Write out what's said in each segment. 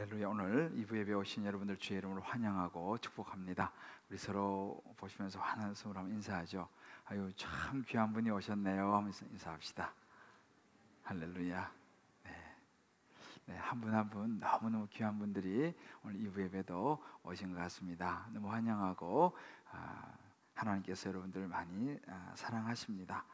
할렐루야. 오늘 2부 예배 오신 여러분들 주의 이름으로 환영하고 축복합니다. 우리 서로 보시면서 환한 손으로 한번 인사하죠. 아유, 참 귀한 분이 오셨네요 하면서 인사합시다. 할렐루야. 네, 한 분 한 분 너무너무 귀한 분들이 오늘 2부 예배도 오신 것 같습니다. 너무 환영하고 하나님께서 여러분들 많이 사랑하십니다.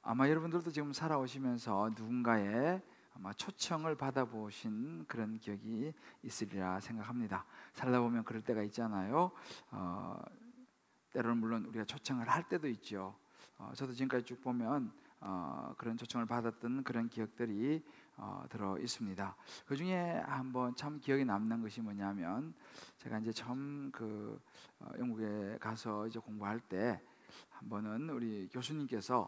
아마 여러분들도 지금 살아오시면서 누군가의 아마 초청을 받아보신 그런 기억이 있으리라 생각합니다. 살다 보면 그럴 때가 있잖아요. 때로는 물론 우리가 초청을 할 때도 있죠. 저도 지금까지 쭉 보면 그런 초청을 받았던 그런 기억들이 들어 있습니다. 그 중에 한번 참 기억에 남는 것이 뭐냐면, 제가 이제 처음 영국에 가서 이제 공부할 때 한 번은 우리 교수님께서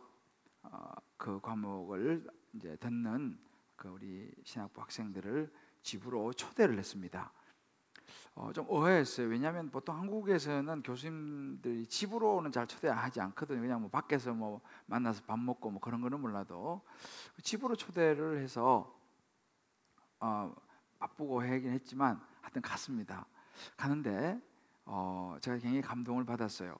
그 과목을 이제 듣는 우리 신학부 학생들을 집으로 초대를 했습니다. 좀 의아했어요. 왜냐하면 보통 한국에서는 교수님들이 집으로는 잘 초대하지 않거든요. 그냥 뭐 밖에서 뭐 만나서 밥 먹고 뭐 그런 거는 몰라도 집으로 초대를 해서 바쁘고 하긴 했지만 하여튼 갔습니다. 가는데 제가 굉장히 감동을 받았어요.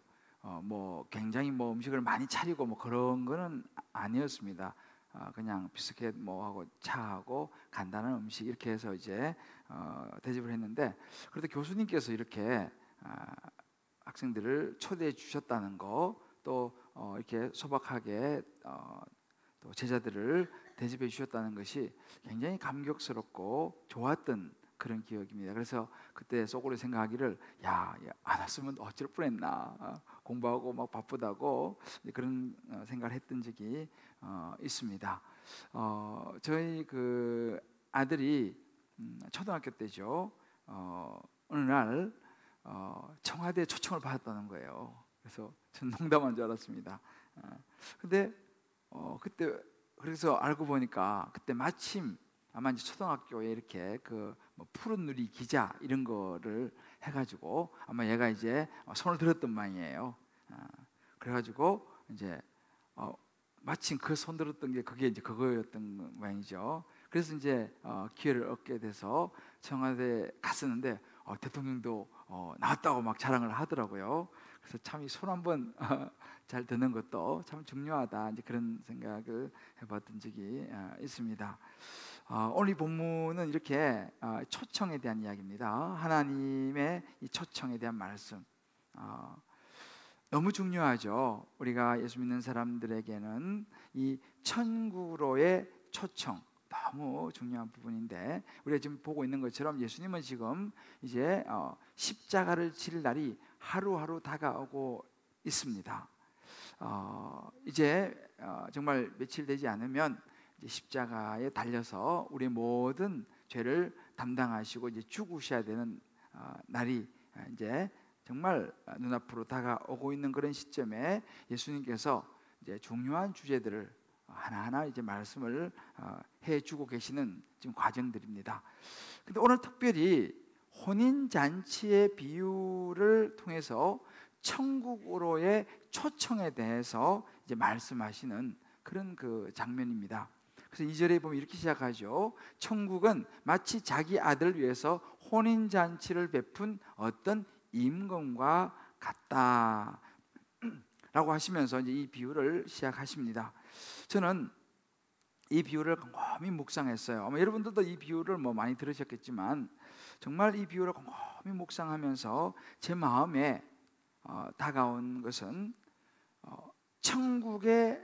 뭐 굉장히 뭐 음식을 많이 차리고 뭐 그런 거는 아니었습니다. 그냥 비스켓 뭐 하고 차하고 간단한 음식 이렇게 해서 이제 대접을 했는데, 그래도 교수님께서 이렇게 학생들을 초대해 주셨다는 거, 또 이렇게 소박하게 또 제자들을 대접해 주셨다는 것이 굉장히 감격스럽고 좋았던 그런 기억입니다. 그래서 그때 속으로 생각하기를, 안 왔으면 어쩔 뻔했나, 공부하고 막 바쁘다고 그런 생각을 했던 적이 있습니다. 저희 그 아들이 초등학교 때죠. 어느 날 청와대 초청을 받았다는 거예요. 그래서 저는 농담한 줄 알았습니다. 근데 그때 그래서 알고 보니까 그때 마침 아마 이제 초등학교에 이렇게 뭐 푸른 누리 기자 이런 거를 해가지고 아마 얘가 이제 손을 들었던 모양이에요. 그래가지고 이제 마침 그 손 들었던 게 그게 이제 그거였던 모양이죠. 그래서 이제 기회를 얻게 돼서 청와대에 갔었는데 대통령도 나왔다고 막 자랑을 하더라고요. 그래서 참 이 손 한번 잘 드는 것도 참 중요하다, 이제 그런 생각을 해봤던 적이 있습니다. 오늘 이 본문은 이렇게 초청에 대한 이야기입니다. 하나님의 이 초청에 대한 말씀. 너무 중요하죠. 우리가 예수 믿는 사람들에게는 이 천국으로의 초청 너무 중요한 부분인데, 우리가 지금 보고 있는 것처럼 예수님은 지금 이제 십자가를 질 날이 하루하루 다가오고 있습니다. 이제 정말 며칠 되지 않으면 이제 십자가에 달려서 우리 모든 죄를 담당하시고 이제 죽으셔야 되는 날이 이제 정말 눈앞으로 다가오고 있는 그런 시점에 예수님께서 이제 중요한 주제들을 하나하나 이제 말씀을 해주고 계시는 지금 과정들입니다. 근데 오늘 특별히 혼인잔치의 비유를 통해서 천국으로의 초청에 대해서 이제 말씀하시는 그런 장면입니다. 그래서 2절에 보면 이렇게 시작하죠. 천국은 마치 자기 아들을 위해서 혼인잔치를 베푼 어떤 임금과 같다 라고 하시면서 이제 이 비유를 시작하십니다. 저는 이 비유를 곰곰이 묵상했어요. 아마 여러분들도 이 비유를 뭐 많이 들으셨겠지만, 정말 이 비유를 곰곰이 묵상하면서 제 마음에 다가온 것은 천국에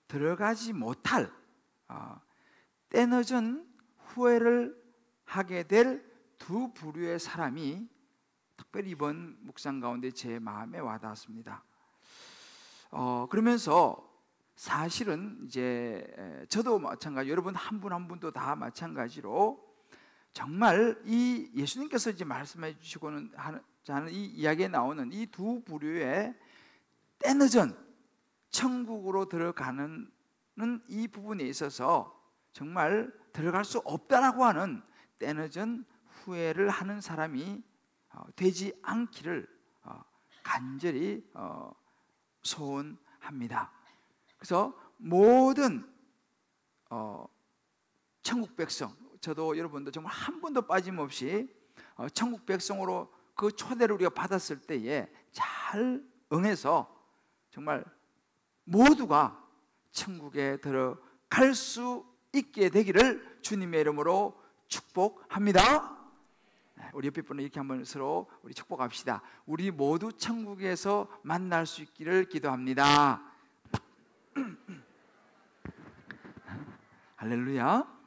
들어가지 못할 때늦은 후회를 하게 될 두 부류의 사람이 특별히 이번 묵상 가운데 제 마음에 와닿았습니다. 그러면서 사실은 이제 저도 마찬가지, 여러분 한 분 한 분도 다 마찬가지로 정말 이 예수님께서 이제 말씀해 주시고는 하는 이 이야기에 나오는 이 두 부류의 때늦은 천국으로 들어가는 이 부분에 있어서 정말 들어갈 수 없다라고 하는 때늦은 후회를 하는 사람이 되지 않기를 간절히 소원합니다. 그래서 모든 천국 백성, 저도 여러분도 정말 한 번도 빠짐없이 천국 백성으로 그 초대를 우리가 받았을 때에 잘 응해서 정말 모두가 천국에 들어갈 수 있게 되기를 주님의 이름으로 축복합니다. 우리 옆에 분은 이렇게 한번 서로 우리 축복합시다. 우리 모두 천국에서 만날 수 있기를 기도합니다. 할렐루야.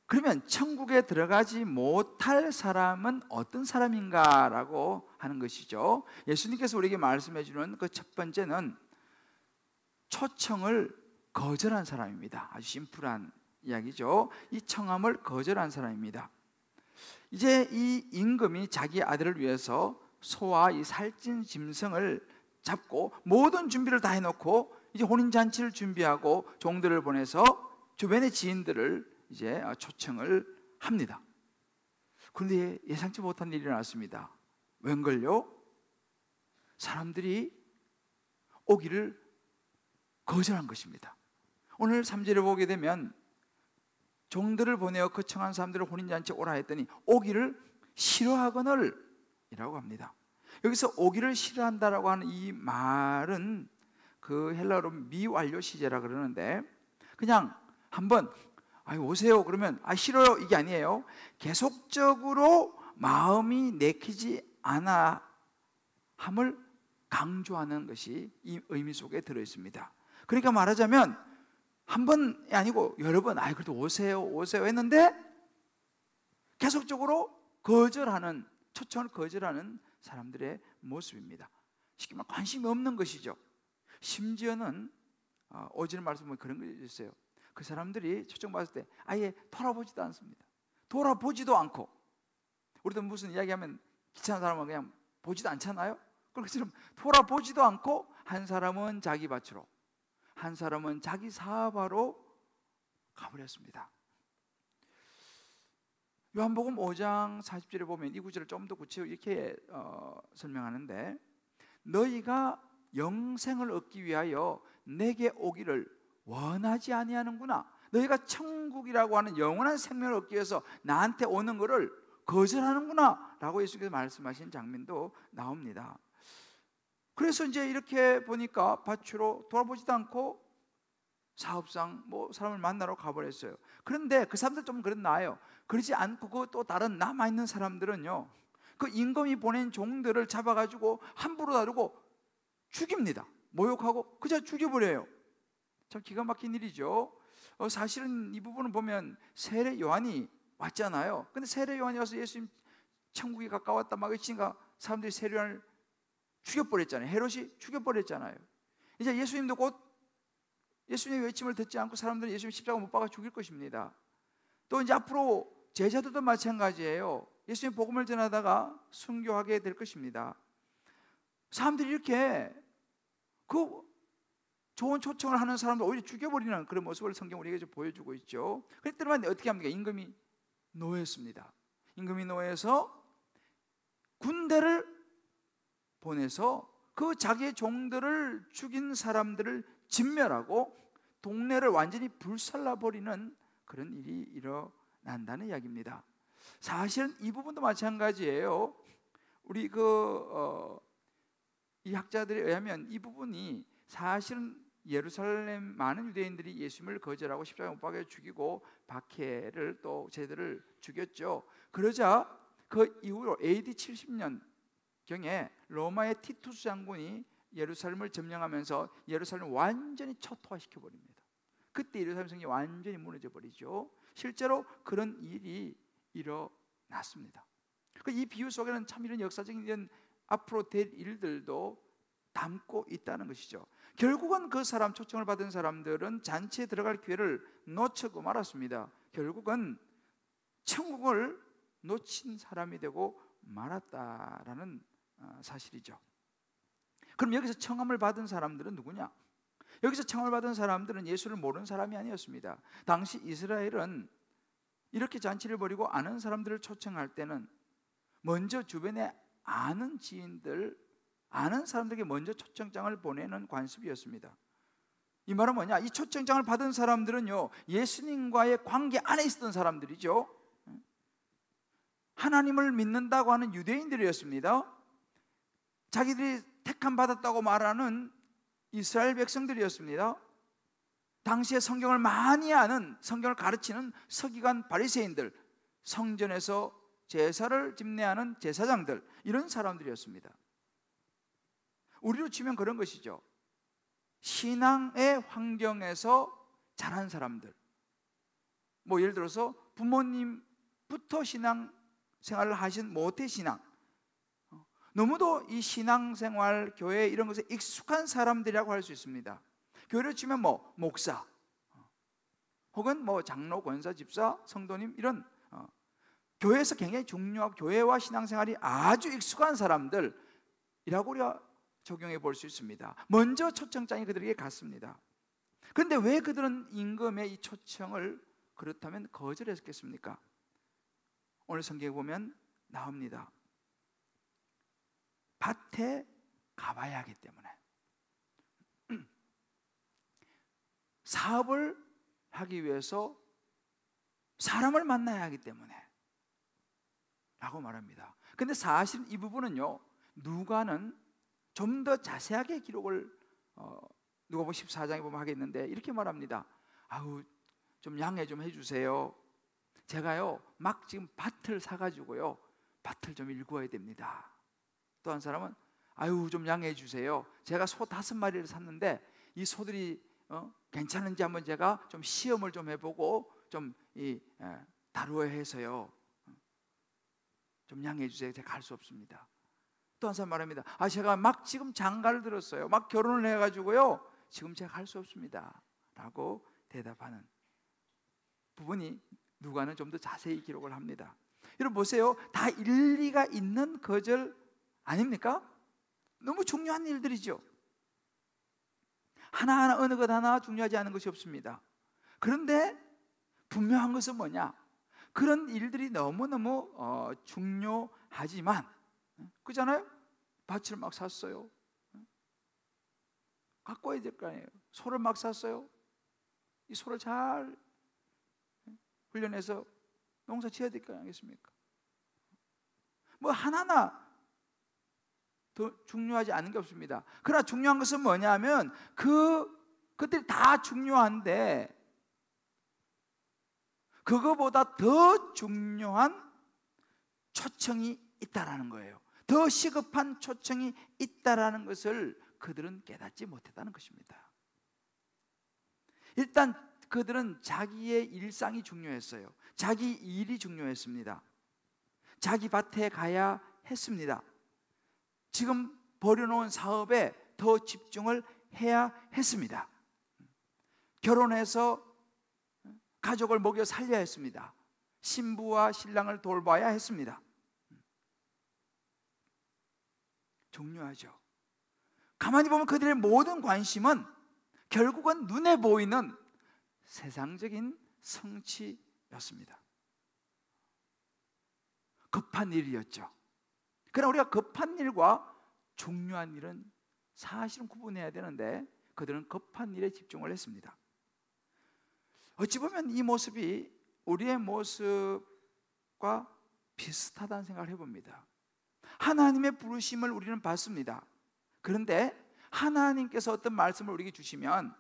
그러면 천국에 들어가지 못할 사람은 어떤 사람인가라고 하는 것이죠. 예수님께서 우리에게 말씀해 주는 그 첫 번째는 초청을 거절한 사람입니다. 아주 심플한 이야기죠. 이 청함을 거절한 사람입니다. 이제 이 임금이 자기 아들을 위해서 소와 이 살찐 짐승을 잡고 모든 준비를 다 해놓고 이제 혼인잔치를 준비하고 종들을 보내서 주변의 지인들을 이제 초청을 합니다. 그런데 예상치 못한 일이 일어났습니다. 웬걸요? 사람들이 오기를 거절한 것입니다. 오늘 3절에 보게 되면 종들을 보내어 그 청한 사람들을 혼인잔치에 오라 했더니 오기를 싫어하거늘 이라고 합니다. 여기서 오기를 싫어한다라고 하는 이 말은 그 헬라어로 미완료 시제라 그러는데 그냥 한번 오세요 그러면 싫어요 이게 아니에요. 계속적으로 마음이 내키지 않아 함을 강조하는 것이 이 의미 속에 들어있습니다. 그러니까 말하자면 한 번이 아니고 여러 번 그래도 오세요 했는데 계속적으로 거절하는, 초청을 거절하는 사람들의 모습입니다. 쉽게 말하면 관심이 없는 것이죠. 심지어는 어제 말씀에 그런 게 있어요. 그 사람들이 초청받을 때 아예 돌아보지도 않습니다. 돌아보지도 않고, 우리도 무슨 이야기하면 귀찮은 사람은 그냥 보지도 않잖아요. 그것처럼 돌아보지도 않고 한 사람은 자기 밭으로, 한 사람은 자기 사업하러 가버렸습니다. 요한복음 5장 40절에 보면 이 구절을 좀 더 구체적으로 이렇게 설명하는데, 너희가 영생을 얻기 위하여 내게 오기를 원하지 아니하는구나. 너희가 천국이라고 하는 영원한 생명을 얻기 위해서 나한테 오는 것을 거절하는구나 라고 예수께서 말씀하신 장면도 나옵니다. 그래서 이제 이렇게 보니까 밭으로 돌아보지도 않고 사업상 사람을 만나러 가버렸어요. 그런데 그 사람들 좀 나아요. 그러지 않고 그 또 다른 남아있는 사람들은요, 그 임금이 보낸 종들을 잡아가지고 함부로 다루고 죽입니다. 모욕하고 그저 죽여버려요. 참 기가 막힌 일이죠. 사실은 이 부분을 보면 세례 요한이 왔잖아요. 근데 세례 요한이 와서 예수님 천국이 가까웠다 막 이치니까 사람들이 세례 요한을 죽여버렸잖아요. 헤롯이 죽여버렸잖아요. 이제 예수님도 곧 예수님의 외침을 듣지 않고 사람들은 예수님 십자가 못 박아 죽일 것입니다. 또 이제 앞으로 제자들도 마찬가지예요. 예수님 복음을 전하다가 순교하게 될 것입니다. 사람들이 이렇게 그 좋은 초청을 하는 사람들 오히려 죽여버리는 그런 모습을 성경 우리에게 좀 보여주고 있죠. 그랬더니 어떻게 합니까? 임금이 노했습니다. 임금이 노해서 군대를 보내서 그 자기의 종들을 죽인 사람들을 진멸하고 동네를 완전히 불살라버리는 그런 일이 일어난다는 이야기입니다. 사실은 이 부분도 마찬가지예요. 우리 이 학자들에 의하면 이 부분이 사실은 예루살렘 많은 유대인들이 예수님을 거절하고 십자가에 못 박여 죽이고 박해를 또 제들을 죽였죠. 그러자 그 이후로 AD 70년 경에 로마의 티투스 장군이 예루살렘을 점령하면서 예루살렘을 완전히 초토화시켜 버립니다. 그때 예루살렘 성이 완전히 무너져 버리죠. 실제로 그런 일이 일어났습니다. 이 비유 속에는 참 이런 역사적인 이런 앞으로 될 일들도 담고 있다는 것이죠. 결국은 그 사람, 초청을 받은 사람들은 잔치에 들어갈 기회를 놓치고 말았습니다. 결국은 천국을 놓친 사람이 되고 말았다라는 사실이죠. 그럼 여기서 청함을 받은 사람들은 누구냐? 여기서 청함을 받은 사람들은 예수를 모르는 사람이 아니었습니다. 당시 이스라엘은 이렇게 잔치를 벌이고 아는 사람들을 초청할 때는 먼저 주변에 아는 지인들, 아는 사람들에게 먼저 초청장을 보내는 관습이었습니다. 이 말은 뭐냐? 이 초청장을 받은 사람들은요, 예수님과의 관계 안에 있었던 사람들이죠. 하나님을 믿는다고 하는 유대인들이었습니다. 자기들이 택함 받았다고 말하는 이스라엘 백성들이었습니다. 당시에 성경을 많이 아는, 성경을 가르치는 서기관 바리새인들, 성전에서 제사를 집례하는 제사장들, 이런 사람들이었습니다. 우리로 치면 그런 것이죠. 신앙의 환경에서 자란 사람들, 뭐 예를 들어서 부모님부터 신앙 생활을 하신 모태신앙, 너무도 이 신앙생활, 교회 이런 것에 익숙한 사람들이라고 할 수 있습니다. 교회로 치면 뭐 목사, 혹은 뭐 장로, 권사, 집사, 성도님, 이런 교회에서 굉장히 중요하고 교회와 신앙생활이 아주 익숙한 사람들이라고 우리가 적용해 볼 수 있습니다. 먼저 초청장이 그들에게 갔습니다. 그런데 왜 그들은 임금의 이 초청을 그렇다면 거절했겠습니까? 오늘 성경에 보면 나옵니다. 밭에 가봐야 하기 때문에, 사업을 하기 위해서 사람을 만나야 하기 때문에 라고 말합니다. 근데 사실 이 부분은요, 누가는 좀 더 자세하게 기록을 누가복음 14장에 보면 하겠는데 이렇게 말합니다. 아우, 좀 양해 좀 해주세요. 제가요 막 지금 밭을 사가지고요 밭을 좀 일구어야 됩니다. 또 한 사람은 아유, 좀 양해해 주세요. 제가 소 5마리를 샀는데 이 소들이 괜찮은지 한번 제가 좀 시험을 좀 해보고 좀 다루어야 해서요, 좀 양해해 주세요. 제가 갈 수 없습니다. 또 한 사람 말합니다. 아, 제가 막 지금 장가를 들었어요. 막 결혼을 해가지고요 지금 제가 갈 수 없습니다 라고 대답하는 부분이 누가는 좀 더 자세히 기록을 합니다. 여러분 보세요. 다 일리가 있는 거절 아닙니까? 너무 중요한 일들이죠. 하나하나 어느 것 하나 중요하지 않은 것이 없습니다. 그런데 분명한 것은 뭐냐? 그런 일들이 너무너무 중요하지만, 그잖아요? 밭을 막 샀어요. 갖고 와야 될 거 아니에요. 소를 막 샀어요. 이 소를 잘 훈련해서 농사 지어야 될 거 아니겠습니까? 뭐 하나하나 더 중요하지 않은 게 없습니다. 그러나 중요한 것은 뭐냐면 그것들이 다 중요한데 그거보다 더 중요한 초청이 있다라는 거예요. 더 시급한 초청이 있다라는 것을 그들은 깨닫지 못했다는 것입니다. 일단 그들은 자기의 일상이 중요했어요. 자기 일이 중요했습니다. 자기 밭에 가야 했습니다. 지금 버려놓은 사업에 더 집중을 해야 했습니다. 결혼해서 가족을 먹여 살려야 했습니다. 신부와 신랑을 돌봐야 했습니다. 중요하죠. 가만히 보면 그들의 모든 관심은 결국은 눈에 보이는 세상적인 성취였습니다. 급한 일이었죠. 그러나 우리가 급한 일과 중요한 일은 사실은 구분해야 되는데 그들은 급한 일에 집중을 했습니다. 어찌 보면 이 모습이 우리의 모습과 비슷하다는 생각을 해봅니다. 하나님의 부르심을 우리는 받습니다. 그런데 하나님께서 어떤 말씀을 우리에게 주시면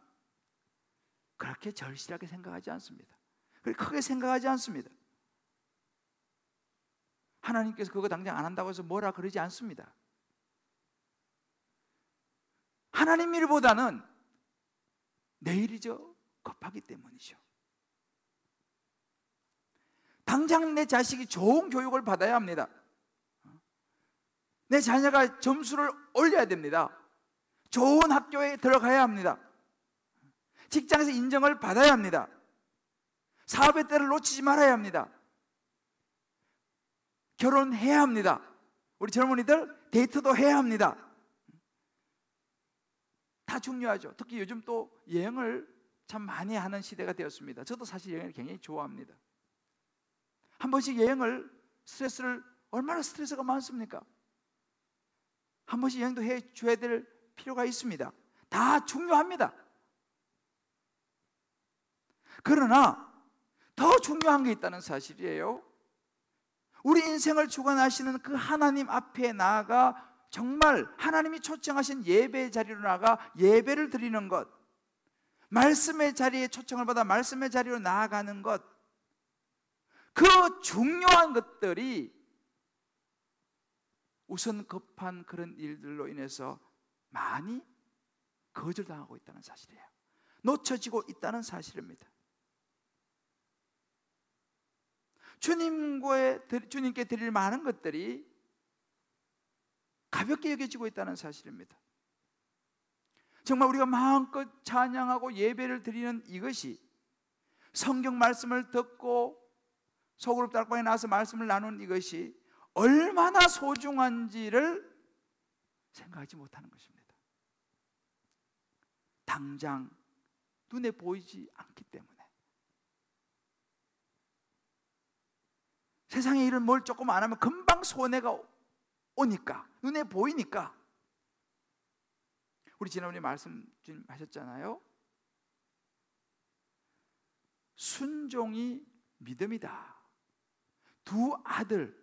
그렇게 절실하게 생각하지 않습니다. 그렇게 크게 생각하지 않습니다. 하나님께서 그거 당장 안 한다고 해서 뭐라 그러지 않습니다. 하나님 일보다는 내일이 급하기 때문이죠. 당장 내 자식이 좋은 교육을 받아야 합니다. 내 자녀가 점수를 올려야 됩니다. 좋은 학교에 들어가야 합니다. 직장에서 인정을 받아야 합니다. 사업의 때를 놓치지 말아야 합니다. 결혼해야 합니다. 우리 젊은이들 데이트도 해야 합니다. 다 중요하죠. 특히 요즘 또 여행을 참 많이 하는 시대가 되었습니다. 저도 사실 여행을 굉장히 좋아합니다. 한 번씩 여행을 얼마나 스트레스가 많습니까? 한 번씩 여행도 해줘야 될 필요가 있습니다. 다 중요합니다. 그러나 더 중요한 게 있다는 사실이에요. 우리 인생을 주관하시는 그 하나님 앞에 나아가 정말 하나님이 초청하신 예배 자리로 나아가 예배를 드리는 것, 말씀의 자리에 초청을 받아 말씀의 자리로 나아가는 것, 그 중요한 것들이 우선 급한 그런 일들로 인해서 많이 거절당하고 있다는 사실이에요. 놓쳐지고 있다는 사실입니다. 주님께 드릴 많은 것들이 가볍게 여겨지고 있다는 사실입니다. 정말 우리가 마음껏 찬양하고 예배를 드리는 이것이 성경 말씀을 듣고 소그룹 달방에 나와서 말씀을 나누는 이것이 얼마나 소중한지를 생각하지 못하는 것입니다. 당장 눈에 보이지 않기 때문에. 세상에 일을 뭘 조금 안 하면 금방 손해가 오니까, 눈에 보이니까. 우리 지난번에 말씀하셨잖아요. 순종이 믿음이다. 두 아들,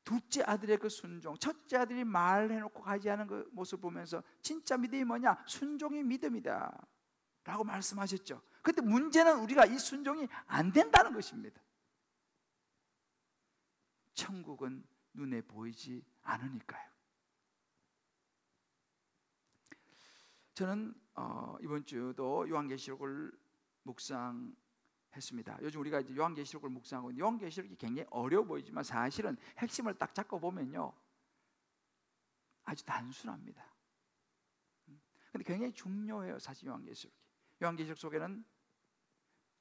둘째 아들의 그 순종, 첫째 아들이 말해놓고 가지 않은 그 모습 보면서 진짜 믿음이 뭐냐? 순종이 믿음이다 라고 말씀하셨죠. 그런데 문제는 우리가 이 순종이 안 된다는 것입니다. 천국은 눈에 보이지 않으니까요. 저는 이번 주도 요한계시록을 묵상했습니다. 요즘 우리가 이제 요한계시록을 묵상하고 있는데 요한계시록이 굉장히 어려워 보이지만 사실은 핵심을 딱 잡고 보면요 아주 단순합니다. 근데 굉장히 중요해요. 사실 요한계시록이. 요한계시록 속에는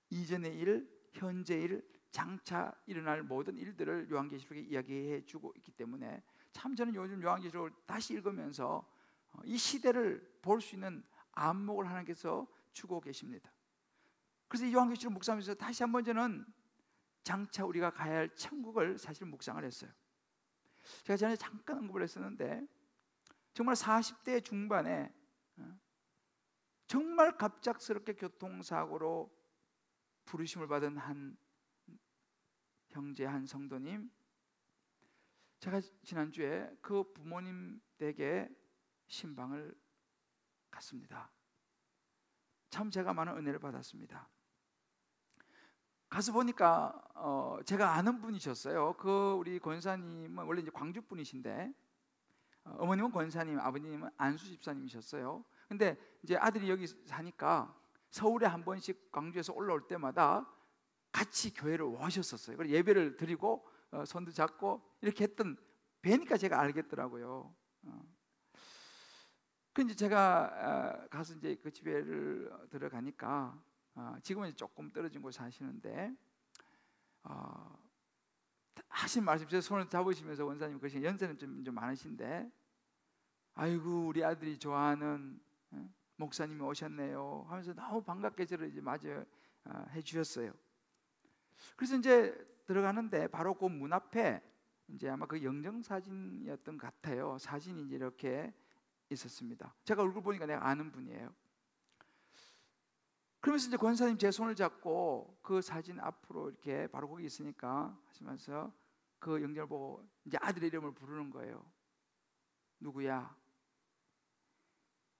이전의 일, 현재 일, 장차 일어날 모든 일들을 요한계시록에 이야기해 주고 있기 때문에 참 저는 요즘 요한계시록을 다시 읽으면서 이 시대를 볼 수 있는 안목을 하나님께서 주고 계십니다. 그래서 이 요한계시록 묵상하면서 다시 한번 저는 장차 우리가 가야 할 천국을 사실 묵상을 했어요. 제가 전에 잠깐 언급을 했었는데 정말 40대 중반에 정말 갑작스럽게 교통사고로 부르심을 받은 한 형제, 한 성도님, 제가 지난주에 그 부모님 댁에 신방을 갔습니다. 참 제가 많은 은혜를 받았습니다. 가서 보니까 제가 아는 분이셨어요. 그 우리 권사님은 원래 이제 광주 분이신데 어머님은 권사님, 아버님은 안수 집사님이셨어요. 근데 이제 아들이 여기 사니까 서울에 한 번씩 광주에서 올라올 때마다 같이 교회를 오셨었어요. 그래서 예배를 드리고 손도 잡고 이렇게 했던, 뵈니까 제가 알겠더라고요. 그 이제 제가 가서 이제 그 집에를 들어가니까 지금은 이제 조금 떨어진 곳에 사시는데 하신 말씀, 제 손을 잡으시면서 원사님 그러신 연세는 좀 많으신데, 아이고 우리 아들이 좋아하는 목사님이 오셨네요 하면서 너무 반갑게 저를 이제 맞이해 주셨어요. 그래서 이제 들어가는데 바로 그 문 앞에 이제 아마 그 영정사진이었던 것 같아요. 사진이 이제 이렇게 있었습니다. 제가 얼굴 보니까 내가 아는 분이에요. 그러면서 이제 권사님 제 손을 잡고 그 사진 앞으로 이렇게 바로 거기 있으니까 하시면서 그 영정을 보고 이제 아들의 이름을 부르는 거예요. 누구야?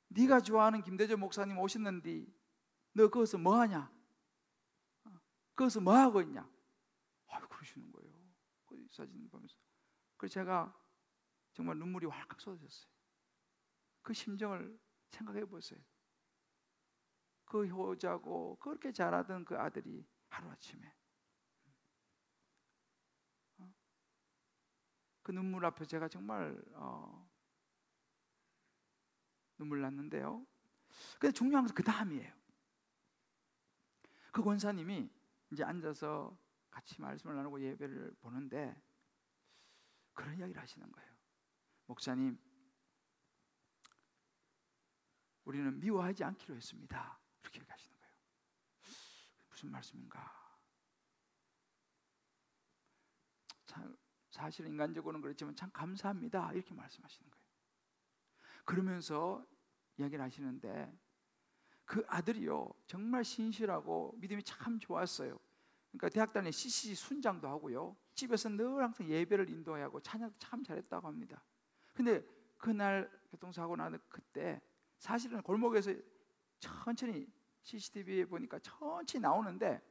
네가 좋아하는 김대전 목사님 오셨는데 너 거기서 뭐 하냐? 거기서 뭐 하고 있냐? 그러시는 거예요. 그 사진 보면서. 그래서 제가 정말 눈물이 활칵 쏟아졌어요. 그 심정을 생각해 보세요. 그 효자고 그렇게 잘하던 그 아들이 하루아침에 그 눈물 앞에 제가 정말 눈물 났는데요. 근데 중요한 것은 그 다음이에요. 그 권사님이 이제 앉아서 같이 말씀을 나누고 예배를 보는데 그런 이야기를 하시는 거예요. 목사님, 우리는 미워하지 않기로 했습니다. 이렇게 얘기하시는 거예요. 무슨 말씀인가? 참, 사실은 인간적으로는 그렇지만 참 감사합니다. 이렇게 말씀하시는 거예요. 그러면서 이야기를 하시는데 그 아들이요 정말 신실하고 믿음이 참 좋았어요. 그러니까 대학 다닐 CCC 순장도 하고요, 집에서 늘 항상 예배를 인도해야 하고 찬양도 참 잘했다고 합니다. 근데 그날 교통사고 나는 그때 사실은 골목에서 천천히 CCTV에 보니까 천천히 나오는데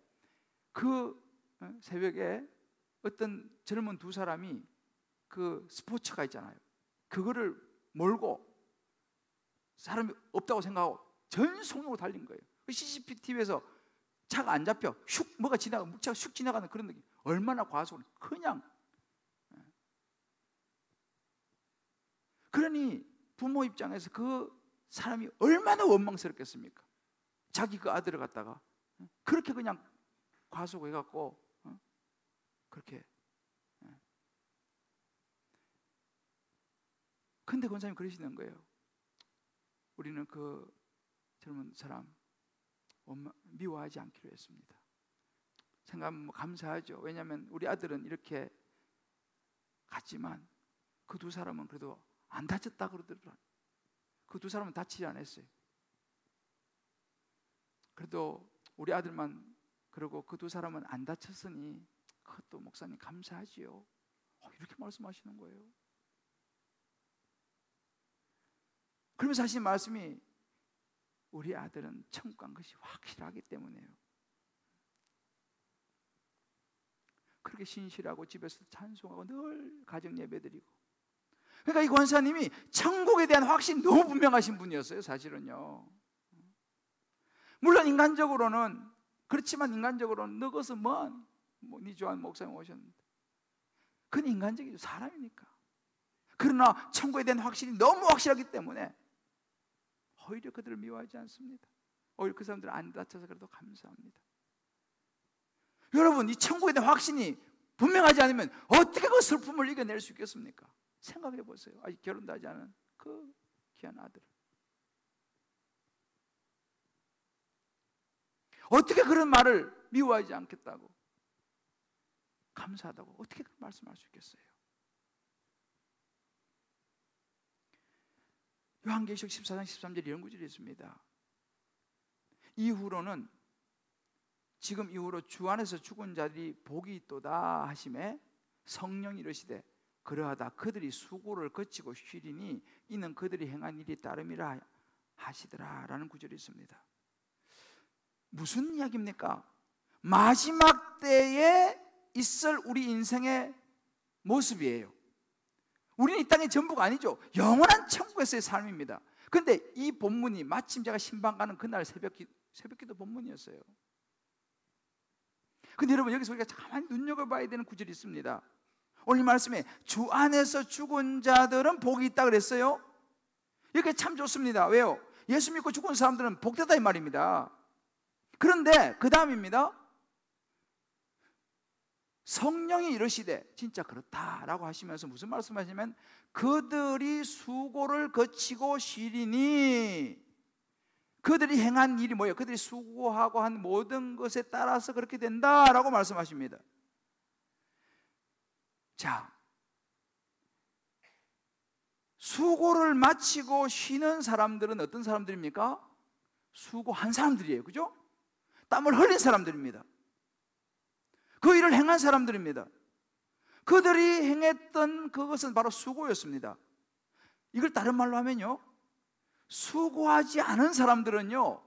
그 새벽에 어떤 젊은 두 사람이 그 스포츠카 있잖아요, 그거를 몰고 사람이 없다고 생각하고 전 속력으로 달린 거예요. CCTV에서 차가 안 잡혀 슉 뭐가 지나가 차가 슉 지나가는 그런 느낌. 얼마나 과속을 그냥. 그러니 부모 입장에서 그 사람이 얼마나 원망스럽겠습니까? 자기 그 아들을 갖다가 그렇게 그냥 과속해갖고 그렇게. 근데 권사님 그러시는 거예요. 우리는 그 젊은 사람 미워하지 않기로 했습니다. 생각하면 감사하죠. 왜냐하면 우리 아들은 이렇게 갔지만 그 두 사람은 그래도 안 다쳤다 그러더라고요. 그 두 사람은 다치지 않았어요. 그래도 우리 아들만 그러고 그 두 사람은 안 다쳤으니 그것도 목사님 감사하지요. 이렇게 말씀하시는 거예요. 그러면서 하신 말씀이 우리 아들은 천국 간 것이 확실하기 때문에요. 그렇게 신실하고 집에서 찬송하고 늘 가정 예배드리고. 그러니까 이 권사님이 천국에 대한 확신이 너무 분명하신 분이었어요. 사실은요. 물론 인간적으로는 그렇지만 인간적으로는 너것은 니 조한 목사님 오셨는데 그건 인간적이죠. 사람이니까. 그러나 천국에 대한 확신이 너무 확실하기 때문에 오히려 그들을 미워하지 않습니다. 오히려 그 사람들은 안 다쳐서 그래도 감사합니다. 여러분, 이 천국에 대한 확신이 분명하지 않으면 어떻게 그 슬픔을 이겨낼 수 있겠습니까? 생각해 보세요. 아직 결혼도 하지 않은 그 귀한 아들, 어떻게 그런 말을 미워하지 않겠다고, 감사하다고 어떻게 그런 말씀할 수 있겠어요? 요한계시록 14장 13절 이런 구절이 있습니다. 이후로는 지금 이후로 주 안에서 죽은 자들이 복이 있도다 하심에 성령이 이르시되 그러하다 그들이 수고를 거치고 쉬리니 이는 그들이 행한 일이 따름이라 하시더라 라는 구절이 있습니다. 무슨 이야기입니까? 마지막 때에 있을 우리 인생의 모습이에요. 우리는 이 땅의 전부가 아니죠. 영원한 천국에서의 삶입니다. 그런데 이 본문이 마침 제가 신방 가는 그날 새벽기도 본문이었어요. 근데 여러분, 여기서 우리가 가만히 눈여겨봐야 되는 구절이 있습니다. 오늘 말씀에 주 안에서 죽은 자들은 복이 있다 그랬어요. 이렇게 참 좋습니다. 왜요? 예수 믿고 죽은 사람들은 복되다 이 말입니다. 그런데 그 다음입니다. 성령이 이르시되, 진짜 그렇다라고 하시면서 무슨 말씀하시냐면 그들이 수고를 거치고 쉬리니, 그들이 행한 일이 뭐예요? 그들이 수고하고 한 모든 것에 따라서 그렇게 된다라고 말씀하십니다. 자, 수고를 마치고 쉬는 사람들은 어떤 사람들입니까? 수고한 사람들이에요. 그죠? 땀을 흘린 사람들입니다. 그 일을 행한 사람들입니다. 그들이 행했던 그것은 바로 수고였습니다. 이걸 다른 말로 하면요, 수고하지 않은 사람들은요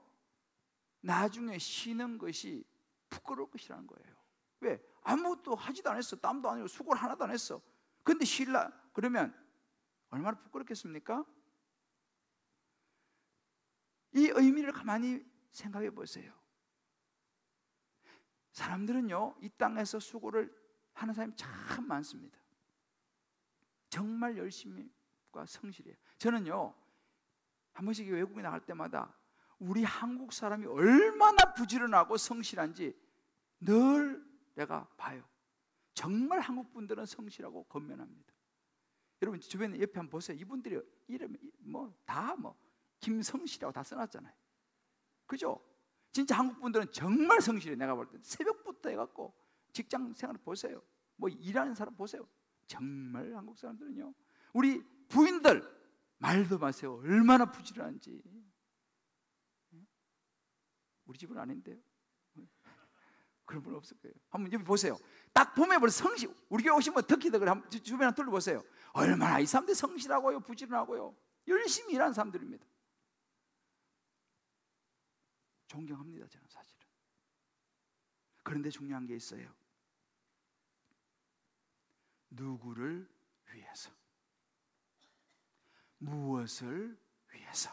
나중에 쉬는 것이 부끄러울 것이라는 거예요. 왜? 아무것도 하지도 않았어. 땀도 안 흘리고 수고를 하나도 안 했어. 근데 쉴라 그러면 얼마나 부끄럽겠습니까? 이 의미를 가만히 생각해 보세요. 사람들은요 이 땅에서 수고를 하는 사람이 참 많습니다. 정말 열심히과 성실해요. 저는요 한 번씩 외국에 나갈 때마다 우리 한국 사람이 얼마나 부지런하고 성실한지 늘 내가 봐요. 정말 한국 분들은 성실하고 건면합니다. 여러분 주변에 옆에 한번 보세요. 이분들이 이름이 다 김성실이라고 다 써놨잖아요. 그죠? 진짜 한국 분들은 정말 성실해. 내가 볼 때 새벽부터 해갖고 직장 생활 보세요. 일하는 사람 보세요. 정말 한국 사람들은요, 우리 부인들 말도 마세요. 얼마나 부지런한지. 우리 집은 아닌데요. 그런 분 없을 거예요. 한번 여기 보세요. 딱 보면 벌써 성실. 우리 교회 오시면 특히들 한번 주변에 한번 둘러보세요. 얼마나 이 사람들이 성실하고요, 부지런하고요, 열심히 일하는 사람들입니다. 존경합니다, 저는 사실은. 그런데 중요한 게 있어요. 누구를 위해서, 무엇을 위해서?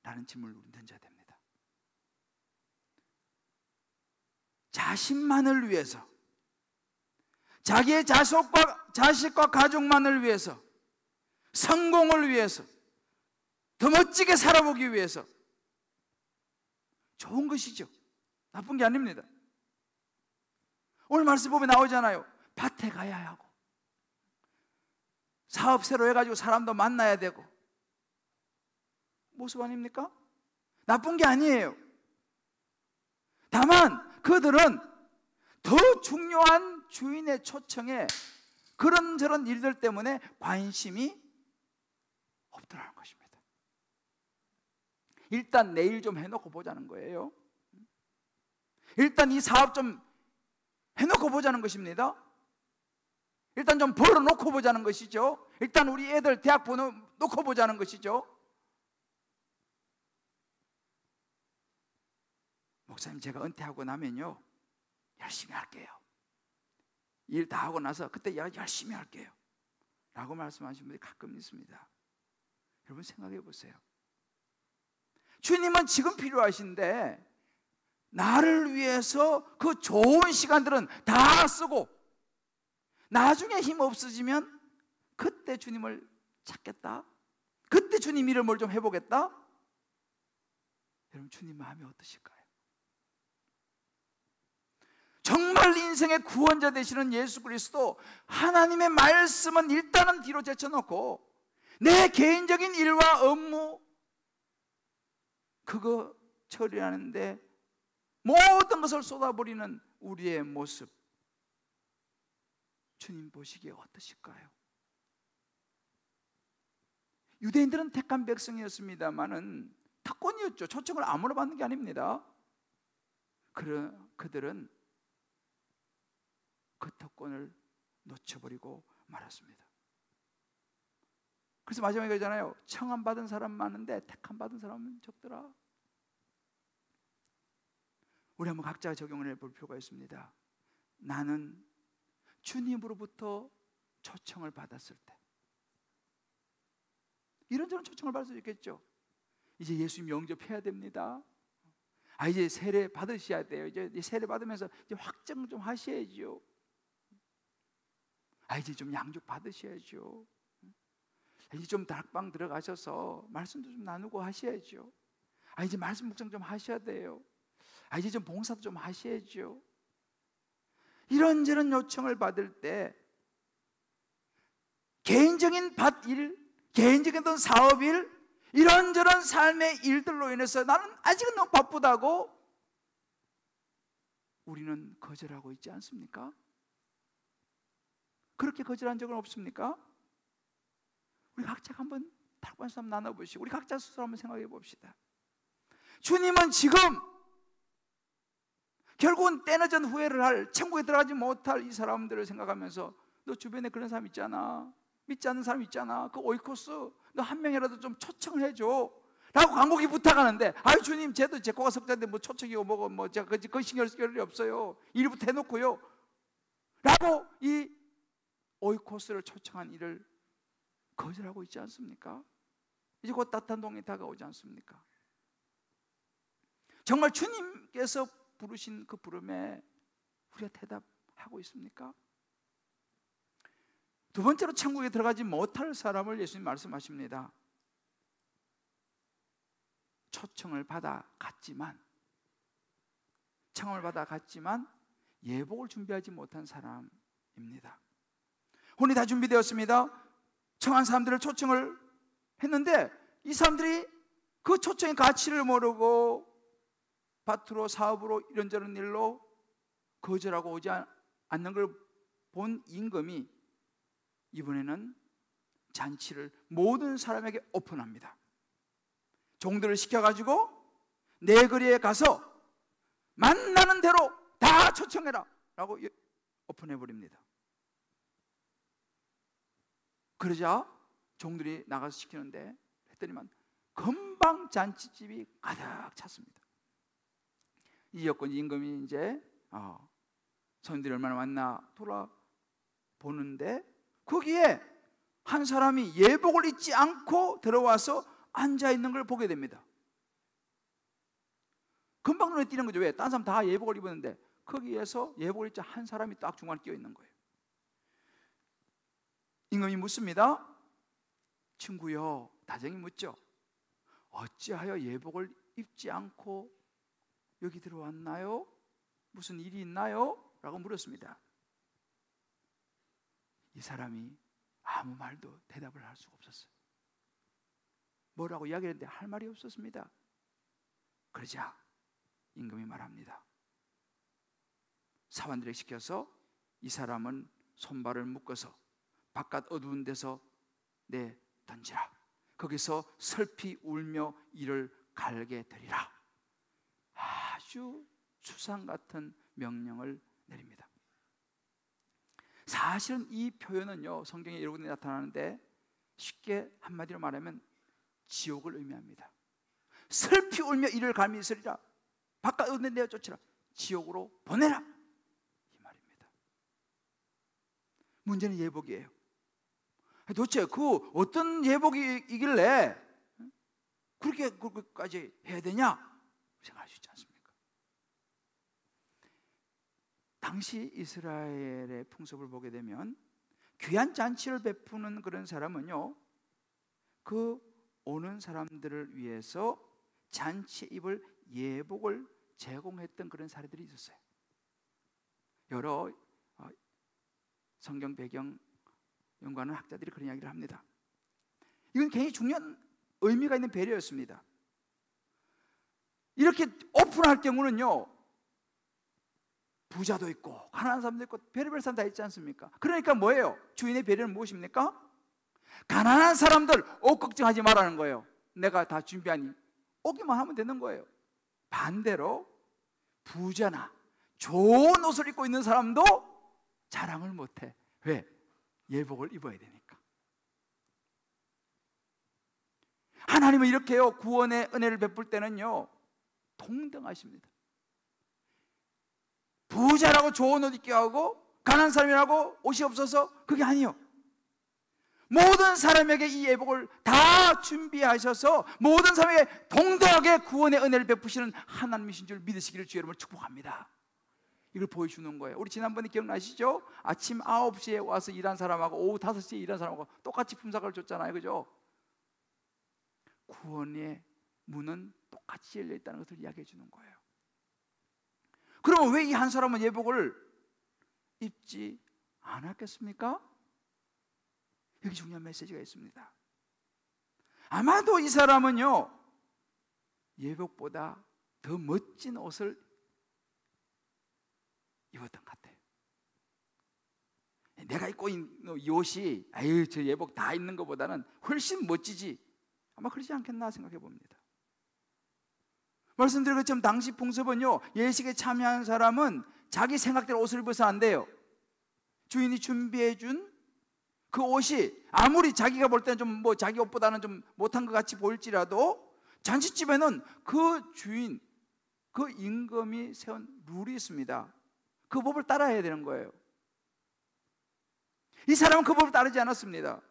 라는 질문을 우리는 던져야 됩니다. 자신만을 위해서, 자기의 자식과 가족만을 위해서, 성공을 위해서, 더 멋지게 살아보기 위해서. 좋은 것이죠. 나쁜 게 아닙니다. 오늘 말씀 보면 나오잖아요. 밭에 가야 하고, 사업 새로 해가지고 사람도 만나야 되고. 모습 아닙니까? 나쁜 게 아니에요. 다만 그들은 더 중요한 주인의 초청에 그런저런 일들 때문에 관심이 없더라는 것입니다. 일단 내일 좀 해놓고 보자는 거예요. 일단 이 사업 좀 해놓고 보자는 것입니다. 일단 좀 벌어놓고 보자는 것이죠. 일단 우리 애들 대학 보내놓고 보자는 것이죠. 목사님, 제가 은퇴하고 나면요 열심히 할게요. 일 다 하고 나서 그때 열심히 할게요 라고 말씀하시는 분들이 가끔 있습니다. 여러분 생각해 보세요. 주님은 지금 필요하신데 나를 위해서 그 좋은 시간들은 다 쓰고 나중에 힘 없어지면 그때 주님을 찾겠다, 그때 주님 이름을 좀 해보겠다. 여러분 주님 마음이 어떠실까요? 정말 인생의 구원자 되시는 예수 그리스도, 하나님의 말씀은 일단은 뒤로 제쳐놓고 내 개인적인 일과 업무 그거 처리하는데 모든 것을 쏟아버리는 우리의 모습, 주님 보시기에 어떠실까요? 유대인들은 택한 백성이었습니다마는 특권이었죠. 초청을 아무나 받는 게 아닙니다. 그들은 그 특권을 놓쳐버리고 말았습니다. 그래서 마지막에 그러잖아요. 청함 받은 사람 많은데 택함 받은 사람은 적더라. 우리 한번 각자 적용을 해볼 필요가 있습니다. 나는 주님으로부터 초청을 받았을 때, 이런저런 초청을 받을 수 있겠죠. 이제 예수님 영접해야 됩니다. 이제 세례 받으셔야 돼요. 이제 세례 받으면서 이제 확정 좀 하셔야죠. 이제 좀 양육 받으셔야죠. 이제 좀 다락방 들어가셔서 말씀도 좀 나누고 하셔야죠. 이제 말씀 묵상 좀 하셔야 돼요. 이제 좀 봉사도 좀 하셔야죠. 이런저런 요청을 받을 때 개인적인 밭일, 개인적인 어떤 사업일, 이런저런 삶의 일들로 인해서 나는 아직은 너무 바쁘다고 우리는 거절하고 있지 않습니까? 그렇게 거절한 적은 없습니까? 우리 각자 한번 탁반수 한번 나눠보시고 우리 각자 스스로 한번 생각해 봅시다. 주님은 지금 결국은 때늦은 후회를 할, 천국에 들어가지 못할 이 사람들을 생각하면서 너 주변에 그런 사람 있잖아, 믿지 않는 사람 있잖아, 그 오이코스 너 한 명이라도 좀 초청을 해줘 라고 간곡히 부탁하는데, 아유 주님 쟤도 제 거가 석자인데 뭐 초청이고 뭐고 뭐 제가 그 신경 쓸 겨를이 없어요, 일부터 해놓고요 라고 이 오이코스를 초청한 일을 거절하고 있지 않습니까? 이제 곧 따뜻한 동이 다가오지 않습니까? 정말 주님께서 부르신 그 부름에 우리가 대답하고 있습니까? 두 번째로 천국에 들어가지 못할 사람을 예수님 말씀하십니다. 초청을 받아 갔지만 예복을 준비하지 못한 사람입니다. 혼이 다 준비되었습니다. 청한 사람들을 초청을 했는데 이 사람들이 그 초청의 가치를 모르고 밭으로 사업으로 이런저런 일로 거절하고 오지 않는 걸 본 임금이 이번에는 잔치를 모든 사람에게 오픈합니다. 종들을 시켜가지고 내 거리에 가서 만나는 대로 다 초청해라 라고 오픈해버립니다. 그러자 종들이 나가서 시키는데 했더니만 금방 잔치집이 가득 찼습니다. 이었고 임금이 이제 손님들이 얼마나 왔나 돌아보는데 거기에 한 사람이 예복을 입지 않고 들어와서 앉아있는 걸 보게 됩니다. 금방 눈에 띄는 거죠. 왜? 딴 사람 다 예복을 입었는데 거기에서 예복을 입지 한 사람이 딱 중간에 끼어 있는 거예요. 임금이 묻습니다. 친구여, 다정히 묻죠. 어찌하여 예복을 입지 않고 여기 들어왔나요? 무슨 일이 있나요? 라고 물었습니다. 이 사람이 아무 말도 대답을 할 수가 없었어요. 뭐라고 이야기했는데 할 말이 없었습니다. 그러자 임금이 말합니다. 사관들에게 시켜서 이 사람은 손발을 묶어서 바깥 어두운 데서 던지라. 거기서 슬피 울며 이를 갈게 되리라. 아주 추상 같은 명령을 내립니다. 사실은 이 표현은요, 성경에 여러 군데 나타나는데 쉽게 한마디로 말하면 지옥을 의미합니다. 슬피 울며 이를 갈미 있으리라. 바깥 어두운 데 쫓으라. 지옥으로 보내라. 이 말입니다. 문제는 예복이에요. 도대체 그 어떤 예복이길래 그렇게까지 해야 되냐 생각할 수 있지 않습니까? 당시 이스라엘의 풍습을 보게 되면 귀한 잔치를 베푸는 그런 사람은요, 그 오는 사람들을 위해서 잔치에 입을 예복을 제공했던 그런 사례들이 있었어요. 여러 성경 배경 연구하는 학자들이 그런 이야기를 합니다. 이건 굉장히 중요한 의미가 있는 배려였습니다. 이렇게 오픈할 경우는요, 부자도 있고 가난한 사람도 있고 별의별 사람 다 있지 않습니까? 그러니까 뭐예요? 주인의 배려는 무엇입니까? 가난한 사람들 옷 걱정하지 말라는 거예요. 내가 다 준비하니 오기만 하면 되는 거예요. 반대로 부자나 좋은 옷을 입고 있는 사람도 자랑을 못해. 왜? 예복을 입어야 되니까. 하나님은 이렇게요, 구원의 은혜를 베풀 때는요 동등하십니다. 부자라고 좋은 옷 입게 하고 가난한 사람이라고 옷이 없어서 그게 아니요, 모든 사람에게 이 예복을 다 준비하셔서 모든 사람에게 동등하게 구원의 은혜를 베푸시는 하나님이신 줄 믿으시기를 주 여러분을 축복합니다. 이걸 보여주는 거예요. 우리 지난번에 기억나시죠? 아침 9시에 와서 일한 사람하고 오후 5시에 일한 사람하고 똑같이 품삯을 줬잖아요. 그죠? 구원의 문은 똑같이 열려 있다는 것을 이야기해 주는 거예요. 그러면 왜 이 한 사람은 예복을 입지 않았겠습니까? 여기 중요한 메시지가 있습니다. 아마도 이 사람은요, 예복보다 더 멋진 옷을 입었던 것 같아요. 내가 입고 있는 이 옷이 저 예복 다 입는 것보다는 훨씬 멋지지, 아마 그러지 않겠나 생각해 봅니다. 말씀드린 것처럼 당시 풍습은요, 예식에 참여한 사람은 자기 생각대로 옷을 입어서 안 돼요. 주인이 준비해 준 그 옷이 아무리 자기가 볼 때는 좀 자기 옷보다는 좀 못한 것 같이 보일지라도 잔치집에는 그 주인, 그 임금이 세운 룰이 있습니다. 그 법을 따라야 되는 거예요. 이 사람은 그 법을 따르지 않았습니다.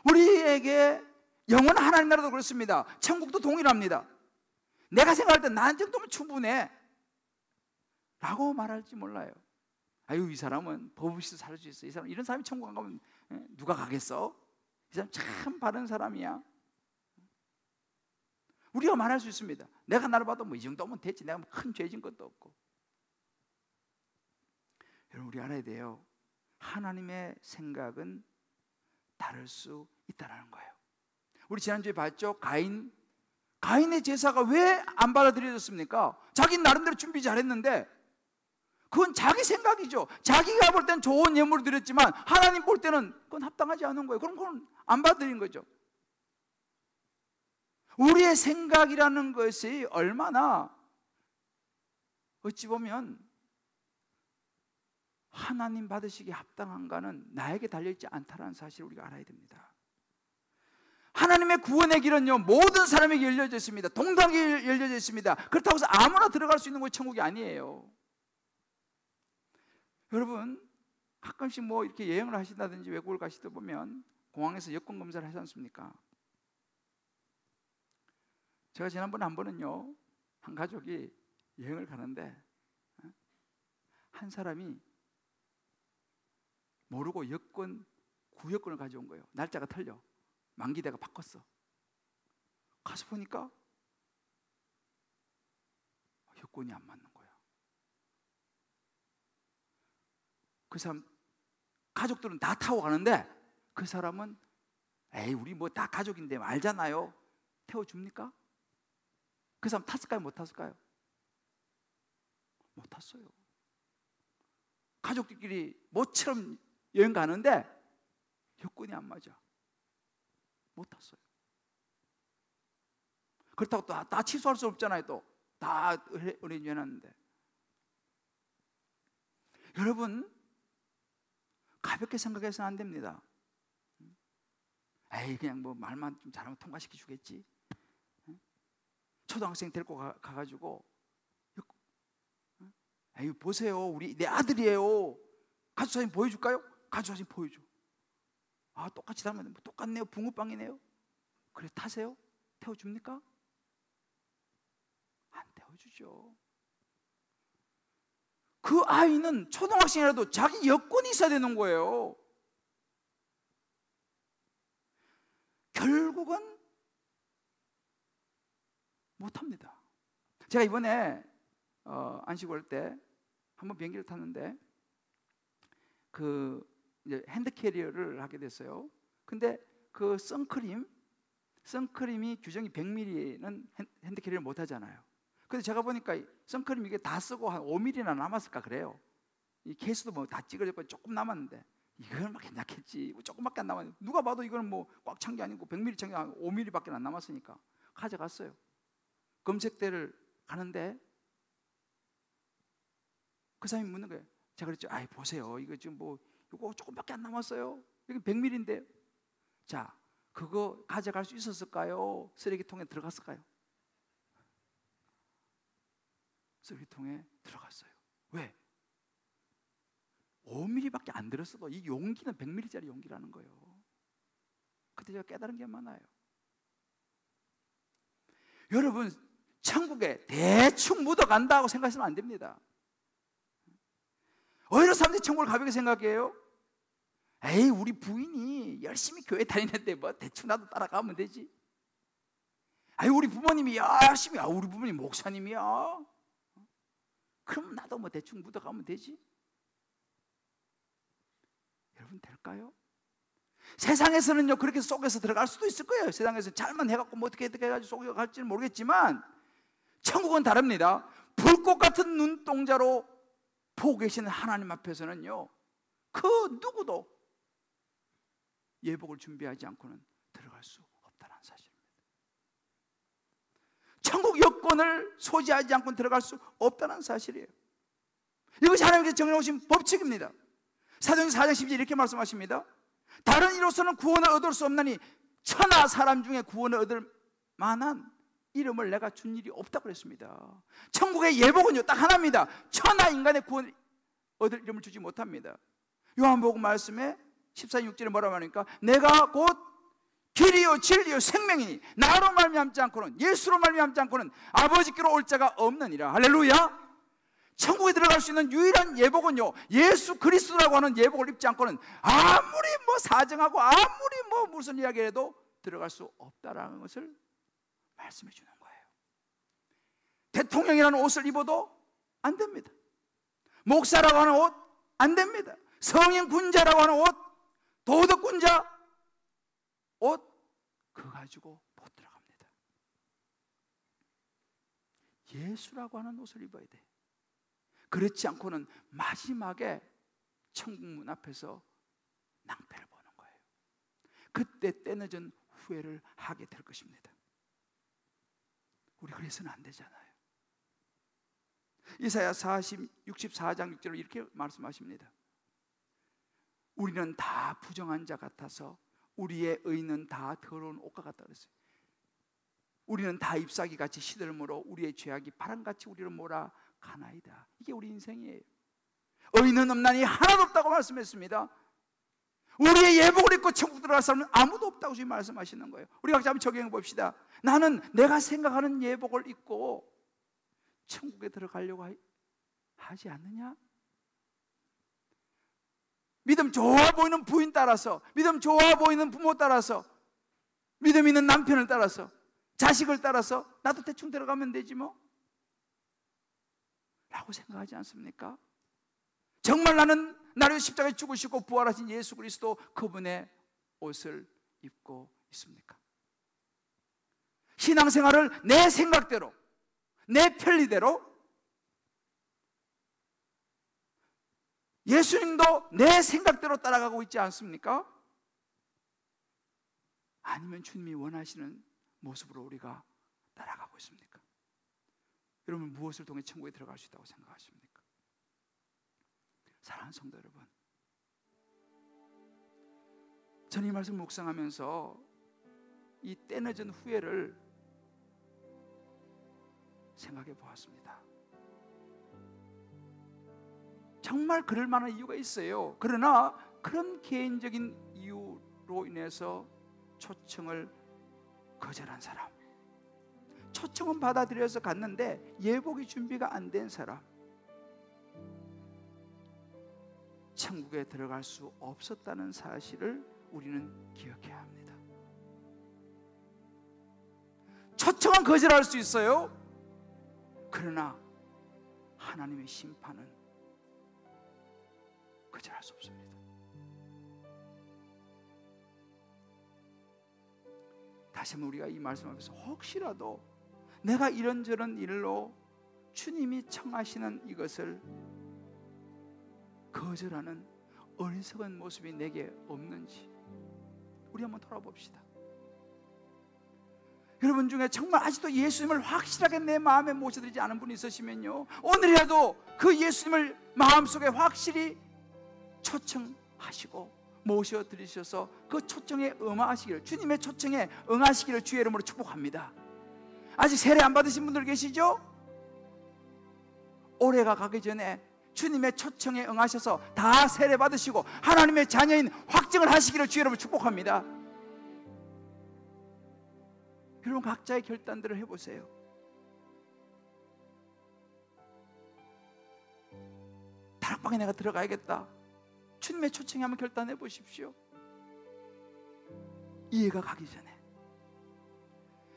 우리에게 영원한 하나님 나라도 그렇습니다. 천국도 동일합니다. 내가 생각할 때 난 정도면 충분해 라고 말할지 몰라요. 아유, 이 사람은 법 없이 살 수 있어. 이 사람, 이런 사람이 천국 안 가면 누가 가겠어? 이 사람 참 바른 사람이야. 우리가 말할 수 있습니다. 내가 나를 봐도 이 정도면 됐지. 내가 큰 죄진 것도 없고. 여러분, 우리 알아야 돼요. 하나님의 생각은 다를 수 있다는 거예요. 우리 지난주에 봤죠? 가인의 제사가 왜 안 받아들여졌습니까? 자기 나름대로 준비 잘했는데 그건 자기 생각이죠. 자기가 볼 때는 좋은 예물을 드렸지만 하나님 볼 때는 그건 합당하지 않은 거예요. 그럼 그건 안 받아들인 거죠. 우리의 생각이라는 것이 얼마나 어찌 보면 하나님 받으시기에 합당한가는 나에게 달려있지 않다는 사실을 우리가 알아야 됩니다. 하나님의 구원의 길은요, 모든 사람에게 열려져 있습니다. 동등하게 열려져 있습니다. 그렇다고 해서 아무나 들어갈 수 있는 곳이 천국이 아니에요. 여러분, 가끔씩 뭐 이렇게 여행을 하신다든지 외국을 가시다 보면 공항에서 여권 검사를 하지 않습니까? 제가 지난번에 한 번은요, 한 가족이 여행을 가는데 한 사람이 모르고 여권, 구여권을 가져온 거예요. 날짜가 틀려. 만기대가 바꿨어. 가서 보니까 여권이 안 맞는 거야. 그 사람 가족들은 다 타고 가는데 그 사람은 에이 우리 뭐 다 가족인데 알잖아요. 태워줍니까? 그 사람 탔을까요? 못 탔을까요? 못 탔어요. 가족들끼리 모처럼 여행 가는데 여권이 안 맞아. 못 탔어요. 그렇다고 또 다 취소할 수 없잖아요. 또 다 어린이 해놨는데. 여러분, 가볍게 생각해서는 안 됩니다. 에이 그냥 뭐 말만 좀 잘하면 통과시켜 주겠지. 초등학생 데리고 가가지고 에이 보세요, 우리 내 아들이에요. 가족사진 보여줄까요? 가족사진 보여줘. 아 똑같이 닮았네. 뭐 똑같네요. 붕어빵이네요. 그래 타세요? 태워줍니까? 안 태워주죠. 그 아이는 초등학생이라도 자기 여권이 있어야 되는 거예요. 결국은 못합니다. 제가 이번에 안식 올 때 한번 비행기를 탔는데 그 이제 핸드 캐리어를 하게 됐어요. 근데 그 선크림이 규정이 100ml는 핸드 캐리어를 못 하잖아요. 그래서 제가 보니까 선크림 이게 다 쓰고 한 5ml나 남았을까 그래요. 이 케이스도 뭐 다 찌그러졌고 조금 남았는데 이건 막 괜찮겠지. 조금밖에 안 남았는데 누가 봐도 이거는 뭐 꽉 찬 게 아니고 100ml 찬 게 아니고 5ml밖에 안 남았으니까 가져갔어요. 검색대를 가는데 그 사람이 묻는 거예요. 제가 그랬죠. 아이 보세요. 이거 지금 뭐 이거 조금밖에 안 남았어요. 이게 100ml인데. 자, 그거 가져갈 수 있었을까요? 쓰레기통에 들어갔을까요? 쓰레기통에 들어갔어요. 왜? 5ml밖에 안 들었어도 이 용기는 100ml짜리 용기라는 거예요. 그때 제가 깨달은 게 많아요. 여러분, 천국에 대충 묻어간다고 생각하시면 안 됩니다. 오히려 사람들이 천국을 가볍게 생각해요. 에이 우리 부인이 열심히 교회 다니는데 뭐 대충 나도 따라가면 되지. 아이 우리 부모님이 열심히 우리 부모님 목사님이야. 그럼 나도 뭐 대충 묻어가면 되지. 여러분 될까요? 세상에서는요 그렇게 속에서 들어갈 수도 있을 거예요. 세상에서 잘만 해갖고 뭐 어떻게 해가지고 속에 갈지는 모르겠지만 천국은 다릅니다. 불꽃 같은 눈동자로 보고 계시는 하나님 앞에서는요 그 누구도 예복을 준비하지 않고는 들어갈 수 없다는 사실입니다. 천국 여권을 소지하지 않고는 들어갈 수 없다는 사실이에요. 이것이 하나님께서 정해놓으신 법칙입니다. 사도행전 4장 10절 이렇게 말씀하십니다. 다른 이로서는 구원을 얻을 수 없나니 천하 사람 중에 구원을 얻을 만한 이름을 내가 준 일이 없다고 그랬습니다. 천국의 예복은요 딱 하나입니다. 천하 인간의 구원을 얻을 이름을 주지 못합니다. 요한복음 말씀에 14장 6절에 뭐라고 하니까 내가 곧 길이요 진리요 생명이니 나로 말미암지 않고는 예수로 말미암지 않고는 아버지께로 올 자가 없느니라. 할렐루야. 천국에 들어갈 수 있는 유일한 예복은요 예수 그리스도라고 하는 예복을 입지 않고는 아무리 뭐 사정하고 아무리 뭐 무슨 이야기를 해도 들어갈 수 없다라는 것을 말씀해 주는 거예요. 대통령이라는 옷을 입어도 안 됩니다. 목사라고 하는 옷 안 됩니다. 성인 군자라고 하는 옷, 도덕군자 옷 그거 가지고 못 들어갑니다. 예수라고 하는 옷을 입어야 돼. 그렇지 않고는 마지막에 천국문 앞에서 낭패를 보는 거예요. 그때 때늦은 후회를 하게 될 것입니다. 우리 그래서는 안 되잖아요. 이사야 64장 6절로 이렇게 말씀하십니다. 우리는 다 부정한 자 같아서 우리의 의는 다 더러운 옷과 같다 그랬어요. 우리는 다 잎사귀같이 시들므로 우리의 죄악이 바람같이 우리를 몰아가나이다. 이게 우리 인생이에요. 의는 없나니 하나도 없다고 말씀했습니다. 우리의 예복을 입고 천국 들어갈 사람은 아무도 없다고 지금 말씀하시는 거예요. 우리 각자 한번 적용해 봅시다. 나는 내가 생각하는 예복을 입고 천국에 들어가려고 하지 않느냐? 믿음 좋아 보이는 부인 따라서, 믿음 좋아 보이는 부모 따라서, 믿음 있는 남편을 따라서, 자식을 따라서 나도 대충 들어가면 되지 뭐 라고 생각하지 않습니까? 정말 나는 나를 위해 십자가에 죽으시고 부활하신 예수 그리스도 그분의 옷을 입고 있습니까? 신앙생활을 내 생각대로, 내 편리대로, 예수님도 내 생각대로 따라가고 있지 않습니까? 아니면 주님이 원하시는 모습으로 우리가 따라가고 있습니까? 여러분, 무엇을 통해 천국에 들어갈 수 있다고 생각하십니까? 사랑하는 성도 여러분, 저는 이 말씀 묵상하면서 이 때늦은 후회를 생각해 보았습니다. 정말 그럴 만한 이유가 있어요. 그러나 그런 개인적인 이유로 인해서 초청을 거절한 사람, 초청은 받아들여서 갔는데 예복이 준비가 안 된 사람, 천국에 들어갈 수 없었다는 사실을 우리는 기억해야 합니다. 초청은 거절할 수 있어요. 그러나 하나님의 심판은 거절할 수 없습니다. 다시 한번 우리가 이 말씀 앞에서 혹시라도 내가 이런저런 일로 주님이 청하시는 이것을 거절하는 어리석은 모습이 내게 없는지 우리 한번 돌아봅시다. 여러분 중에 정말 아직도 예수님을 확실하게 내 마음에 모셔드리지 않은 분이 있으시면요, 오늘이라도 그 예수님을 마음속에 확실히 초청하시고 모셔드리셔서 그 초청에 응하시기를, 주님의 초청에 응하시기를 주의 이름으로 축복합니다. 아직 세례 안 받으신 분들 계시죠? 올해가 가기 전에 주님의 초청에 응하셔서 다 세례 받으시고 하나님의 자녀인 확증을 하시기를 주의 이름으로 축복합니다. 여러분, 각자의 결단들을 해보세요. 다락방에 내가 들어가야겠다, 주님의 초청에 한번 결단해 보십시오. 이해가 가기 전에.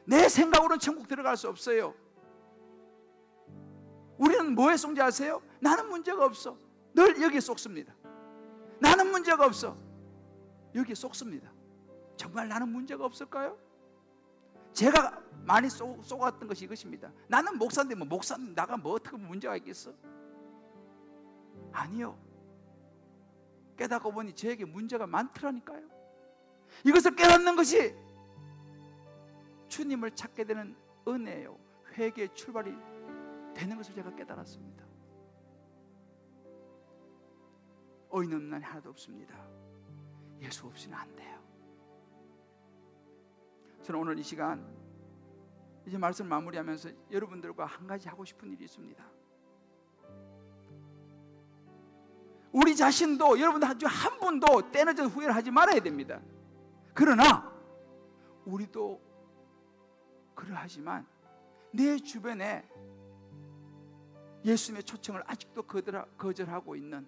내 생각으로는 천국 들어갈 수 없어요. 우리는 뭐에 속지 아세요? 나는 문제가 없어. 늘 여기에 속습니다. 나는 문제가 없어. 여기에 속습니다. 정말 나는 문제가 없을까요? 제가 많이 속았던 것이 이것입니다. 나는 목사인데 뭐 목사님 나가 뭐 어떻게 문제가 있겠어? 아니요. 깨닫고 보니 저에게 문제가 많더라니까요. 이것을 깨닫는 것이 주님을 찾게 되는 은혜예요. 회개의 출발이 되는 것을 제가 깨달았습니다. 어인 없는 날이 하나도 없습니다. 예수 없이는 안 돼요. 저는 오늘 이 시간 이제 말씀을 마무리하면서 여러분들과 한 가지 하고 싶은 일이 있습니다. 우리 자신도, 여러분들 중 한 분도 때늦은 후회를 하지 말아야 됩니다. 그러나 우리도 그러하지만 내 주변에 예수님의 초청을 아직도 거절하고 있는,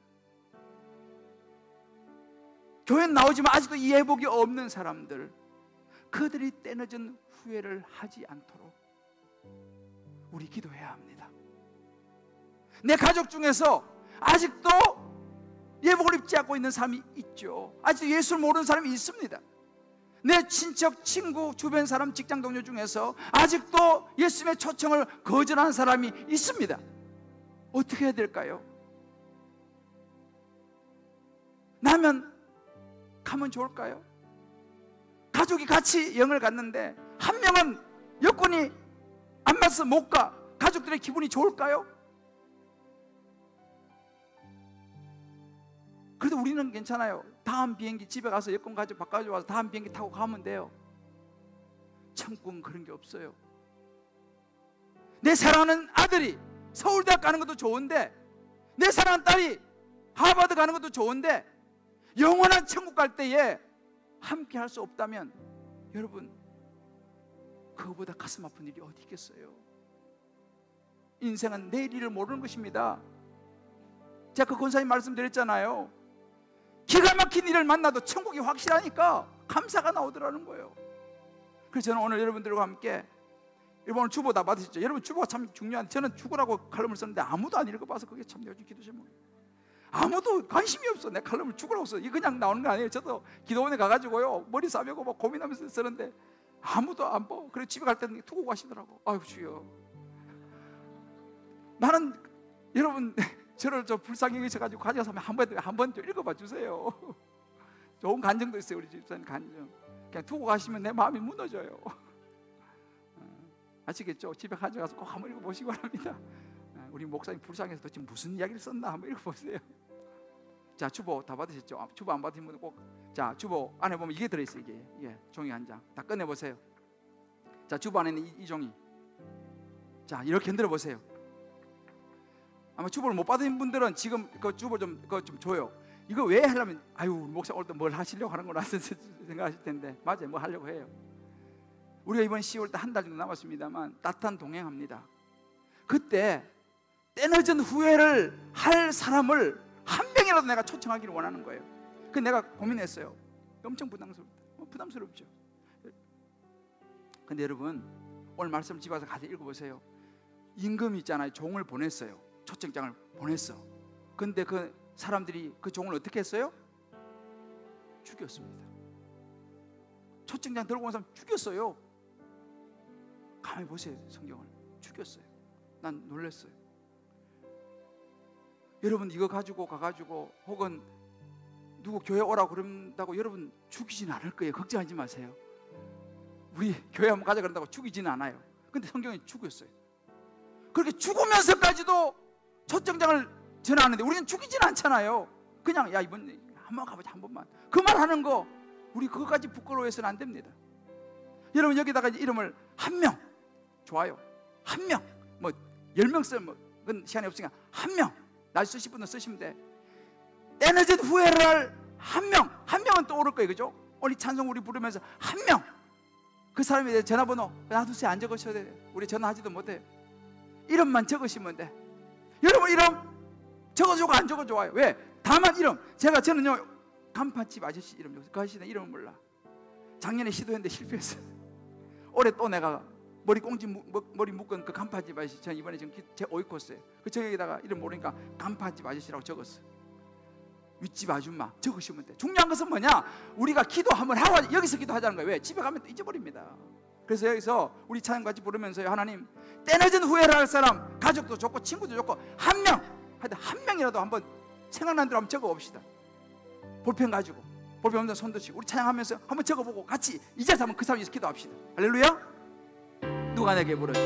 교회 나오지만 아직도 이 예복이 없는 사람들, 그들이 때늦은 후회를 하지 않도록 우리 기도해야 합니다. 내 가족 중에서 아직도 예복을 입지 않고 있는 사람이 있죠. 아직도 예수를 모르는 사람이 있습니다. 내 친척, 친구, 주변 사람, 직장 동료 중에서 아직도 예수님의 초청을 거절한 사람이 있습니다. 어떻게 해야 될까요? 나면 가면 좋을까요? 가족이 같이 영을 갔는데 한 명은 여건이 안 맞서 못 가. 가족들의 기분이 좋을까요? 그래도 우리는 괜찮아요. 다음 비행기 집에 가서 여권 가지고 바꿔줘 와서 다음 비행기 타고 가면 돼요. 천국은 그런 게 없어요. 내 사랑하는 아들이 서울대학 가는 것도 좋은데, 내 사랑하는 딸이 하버드 가는 것도 좋은데, 영원한 천국 갈 때에 함께 할 수 없다면 여러분, 그거보다 가슴 아픈 일이 어디 있겠어요? 인생은 내일 일을 모르는 것입니다. 제가 그 권사님 말씀드렸잖아요. 기가 막힌 일을 만나도 천국이 확실하니까 감사가 나오더라는 거예요. 그래서 저는 오늘 여러분들과 함께, 여러분 오늘 주보 다 받으셨죠? 여러분 주보가 참 중요한데, 저는 주보라고 칼럼을 썼는데 아무도 안 읽어봐서 그게 참 요즘 기도 제목이에요. 아무도 관심이 없어. 내 칼럼을 주보라고 써. 이게 그냥 나오는 거 아니에요. 저도 기도원에 가가지고요, 머리 싸매고 막 고민하면서 쓰는데 아무도 안 봐. 그래서 집에 갈 때는 두고 가시더라고. 아유 주여, 나는 여러분 저를 저 불쌍히 여기셔가지고 가져가서 한번 좀 읽어봐 주세요. 좋은 간증도 있어요. 우리 집사님 간증. 그냥 두고 가시면 내 마음이 무너져요. 아시겠죠? 집에 가져가서 꼭 한번 읽어보시기 바랍니다. 우리 목사님 불쌍해서 도대체 무슨 이야기를 썼나 한번 읽어보세요. 자, 주보 다 받으셨죠? 주보 안 받으신 분은 꼭, 자, 주보 안에 보면 이게 들어있어요. 이게 종이 한 장 다 꺼내보세요. 자, 주보 안에는 이 종이, 자 이렇게 흔들어 보세요. 아마 주보를 못 받은 분들은 지금 그 주보 좀 줘요. 이거 왜 하려면, 아유 목사 오늘 또 뭘 하시려고 하는 거라 생각하실 텐데, 맞아요, 뭐 하려고 해요. 우리가 이번 10월 때 한 달 정도 남았습니다만 따뜻한 동행합니다. 그때 때늦은 후회를 할 사람을 한 명이라도 내가 초청하기를 원하는 거예요. 그 내가 고민했어요. 엄청 부담스럽죠. 근데 여러분, 오늘 말씀 집에 와서 같이 읽어보세요. 임금이 있잖아요. 종을 보냈어요. 초청장을 보냈어. 근데 그 사람들이 그 종을 어떻게 했어요? 죽였습니다. 초청장 들고 온 사람 죽였어요. 가만히 보세요. 성경을 죽였어요. 난 놀랐어요. 여러분 이거 가지고 가가지고 혹은 누구 교회 오라고 그런다고 여러분 죽이진 않을 거예요. 걱정하지 마세요. 우리 교회 한번 가자 그런다고 죽이지는 않아요. 근데 성경이 죽였어요. 그렇게 죽으면서까지도 초청장을 전하는데 우리는 죽이진 않잖아요. 그냥 야 이번 한번 가보자, 한 번만, 그 말 하는 거 우리 그것까지 부끄러워해서는 안 됩니다. 여러분 여기다가 이름을 한 명, 좋아요, 한 명, 뭐 10명 쓰면 그건 시간이 없으니까 한 명, 날 쓰실 분은 쓰시면 돼. 때늦은 후회를 할 한 명, 한 명은 떠오를 거예요. 그죠? 오늘 찬송 우리 부르면서 한 명, 그 사람에 대해 전화번호 놔두세요. 안 적으셔야 돼요. 우리 전화하지도 못해요. 이름만 적으시면 돼. 여러분 이름 적어주고 안 적어줘요. 왜? 다만 이름, 저는요 간판집 아저씨 이름, 그 아저씨는 이름을 몰라. 작년에 시도했는데 실패했어. 올해 또 내가 머리 묶은 그 간판집 아저씨, 저는 이번에 지금 제 오이코스에 그 저기다가 이름 모르니까 간판집 아저씨라고 적었어. 윗집 아줌마 적으시면 돼. 중요한 것은 뭐냐? 우리가 기도 한번 하고 여기서 기도하자는 거예요. 왜? 집에 가면 또 잊어버립니다. 그래서 여기서 우리 찬양 같이 부르면서요, 하나님 때늦은 후회를 할 사람, 가족도 좋고 친구도 좋고 한 명, 하여튼 한 명이라도 한번 생각난 대로 한번 적어봅시다. 볼펜 가지고, 볼펜 없는 손도 치고 우리 찬양하면서 한번 적어보고 같이 이 자리에서 한번 그 사람 위해서 기도합시다. 할렐루야. 누가 내게 물어요?